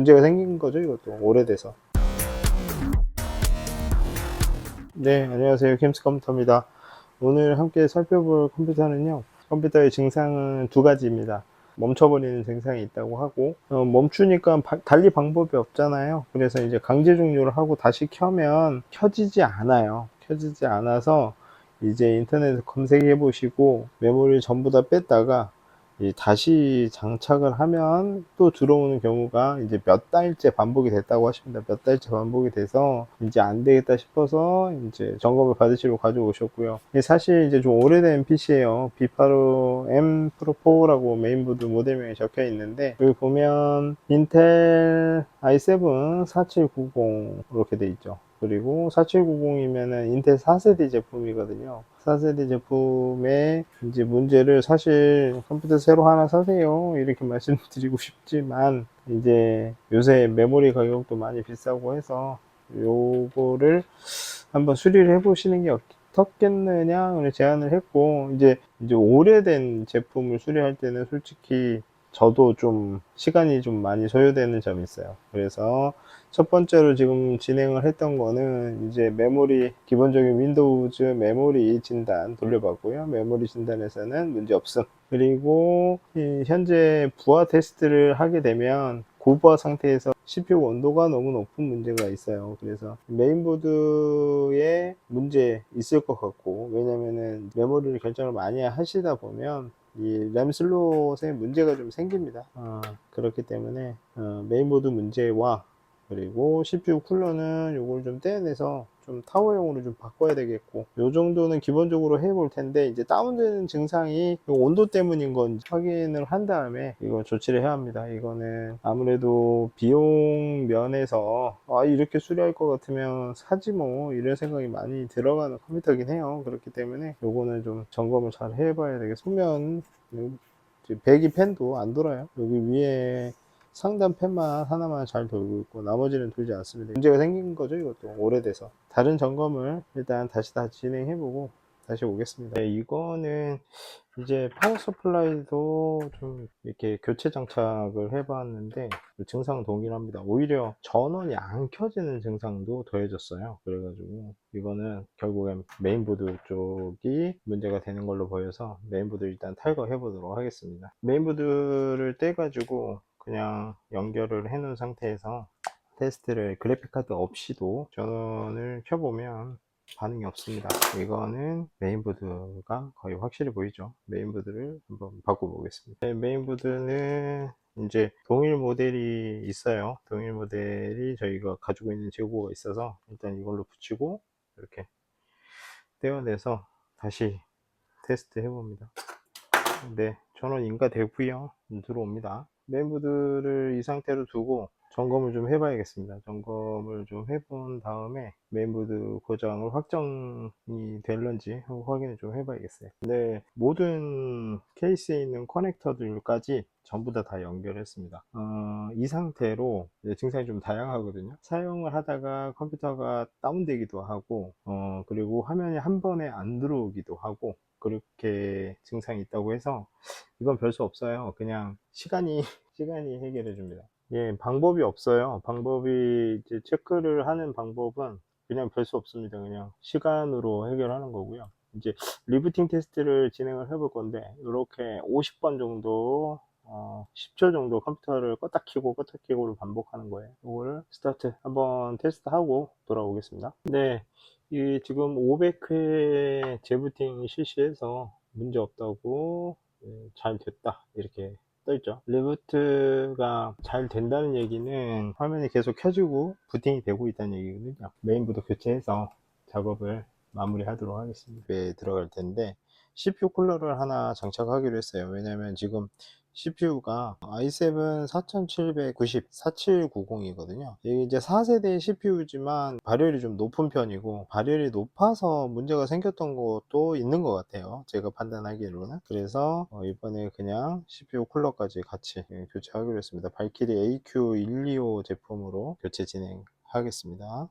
문제가 생긴 거죠. 이것도 오래돼서. 네, 안녕하세요. 캠스 컴퓨터입니다. 오늘 함께 살펴볼 컴퓨터는요, 컴퓨터의 증상은 두 가지입니다. 멈춰버리는 증상이 있다고 하고, 멈추니까 달리 방법이 없잖아요. 그래서 이제 강제 종료를 하고 다시 켜면 켜지지 않아요. 켜지지 않아서 이제 인터넷 검색해 보시고 메모리를 전부 다 뺐다가 다시 장착을 하면 또 들어오는 경우가 이제 몇 달째 반복이 됐다고 하십니다. 몇 달째 반복이 돼서 이제 안 되겠다 싶어서 이제 점검을 받으시러 가져오셨고요. 사실 이제 좀 오래된 PC예요. 비파로 M 프로 4라고 메인보드 모델명이 적혀 있는데, 여기 보면 인텔 i7 4790 이렇게 돼 있죠. 그리고 4790이면은 인텔 4세대 제품이거든요. 4세대 제품의 이제 문제를, 사실 컴퓨터 새로 하나 사세요 이렇게 말씀드리고 싶지만, 이제 요새 메모리 가격도 많이 비싸고 해서 요거를 한번 수리를 해 보시는 게 어떻겠느냐 제안을 했고, 이제 오래된 제품을 수리할 때는 솔직히 저도 좀 시간이 좀 많이 소요되는 점이 있어요. 그래서 첫 번째로 지금 진행을 했던 거는 이제 메모리, 기본적인 윈도우즈 메모리 진단 돌려봤고요. 메모리 진단에서는 문제 없음. 그리고 현재 부하 테스트를 하게 되면 고부하 상태에서 CPU 온도가 너무 높은 문제가 있어요. 그래서 메인보드에 문제 있을 것 같고, 왜냐면은 메모리를 결정을 많이 하시다 보면 이 램 슬롯에 문제가 좀 생깁니다. 그렇기 때문에 메인보드 문제와 그리고 CPU 쿨러는 요걸 좀 떼어내서 좀 타워용으로 좀 바꿔야 되겠고, 요 정도는 기본적으로 해볼 텐데, 이제 다운되는 증상이 온도 때문인 건지 확인을 한 다음에 이거 조치를 해야 합니다. 이거는 아무래도 비용 면에서 이렇게 수리할 것 같으면 사지 뭐 이런 생각이 많이 들어가는 컴퓨터긴 해요. 그렇기 때문에 요거는 좀 점검을 잘 해봐야 되겠습니다. 소면 배기 팬도 안 돌아요. 여기 위에 상단 팬만 하나만 잘 돌고 있고 나머지는 돌지 않습니다. 문제가 생긴 거죠. 이것도 오래돼서. 다른 점검을 일단 다시 다 진행해보고 다시 오겠습니다. 이거는 이제 파워 서플라이도 좀 이렇게 교체 장착을 해봤는데 증상은 동일합니다. 오히려 전원이 안 켜지는 증상도 더해졌어요. 그래가지고 이거는 결국엔 메인보드 쪽이 문제가 되는 걸로 보여서 메인보드 일단 탈거해 보도록 하겠습니다. 메인보드를 떼가지고 그냥 연결을 해 놓은 상태에서 테스트를, 그래픽카드 없이도 전원을 켜보면 반응이 없습니다. 이거는 메인보드가 거의 확실히 보이죠. 메인보드를 한번 바꿔보겠습니다. 메인보드는 이제 동일 모델이 있어요. 동일 모델이 저희가 가지고 있는 재고가 있어서 일단 이걸로 붙이고 이렇게 떼어내서 다시 테스트 해봅니다. 네, 전원 인가되고요. 들어옵니다. 메인보드를 이 상태로 두고 점검을 좀 해봐야겠습니다. 점검을 좀 해본 다음에 메인보드 고장을 확정이 될런지 확인을 좀 해봐야겠어요. 네, 모든 케이스에 있는 커넥터들까지 전부 다 연결했습니다. 이 상태로 증상이 좀 다양하거든요. 사용을 하다가 컴퓨터가 다운되기도 하고, 그리고 화면이 한 번에 안 들어오기도 하고, 그렇게 증상이 있다고 해서 이건 별 수 없어요. 그냥 시간이 해결해 줍니다. 예, 방법이 없어요. 방법이 이제 체크를 하는 방법은 그냥 별 수 없습니다. 그냥 시간으로 해결하는 거고요. 이제 리부팅 테스트를 진행을 해볼 건데, 이렇게 50번 정도 10초 정도 컴퓨터를 껐다 켜고를 반복하는 거예요. 이거를 스타트 한번 테스트하고 돌아오겠습니다. 네, 이 지금 500회 재부팅 실시해서 문제 없다고, 잘 됐다 이렇게 떠있죠. 리부트가 잘 된다는 얘기는 화면이 계속 켜지고 부팅이 되고 있다는 얘기거든요. 메인보드 교체해서 작업을 마무리 하도록 하겠습니다. 에 들어갈 텐데 CPU 쿨러를 하나 장착하기로 했어요. 왜냐면 지금 CPU가 i7 4790 4790이거든요. 이게 이제 4세대 CPU지만 발열이 좀 높은 편이고, 발열이 높아서 문제가 생겼던 것도 있는 것 같아요. 제가 판단하기로는. 그래서 이번에 그냥 CPU 쿨러까지 같이 교체하기로 했습니다. 발키리 AQ125 제품으로 교체 진행하겠습니다.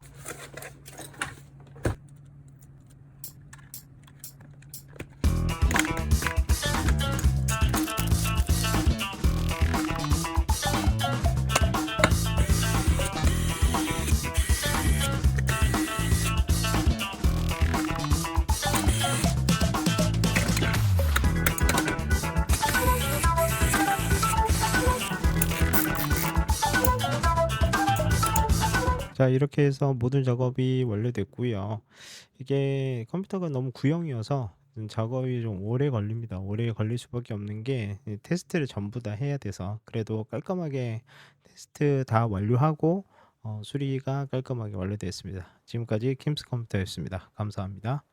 자, 이렇게 해서 모든 작업이 완료됐고요. 이게 컴퓨터가 너무 구형이어서 작업이 좀 오래 걸립니다. 오래 걸릴 수밖에 없는 게 이 테스트를 전부 다 해야 돼서, 그래도 깔끔하게 테스트 다 완료하고 수리가 깔끔하게 완료됐습니다. 지금까지 킴스 컴퓨터였습니다. 감사합니다.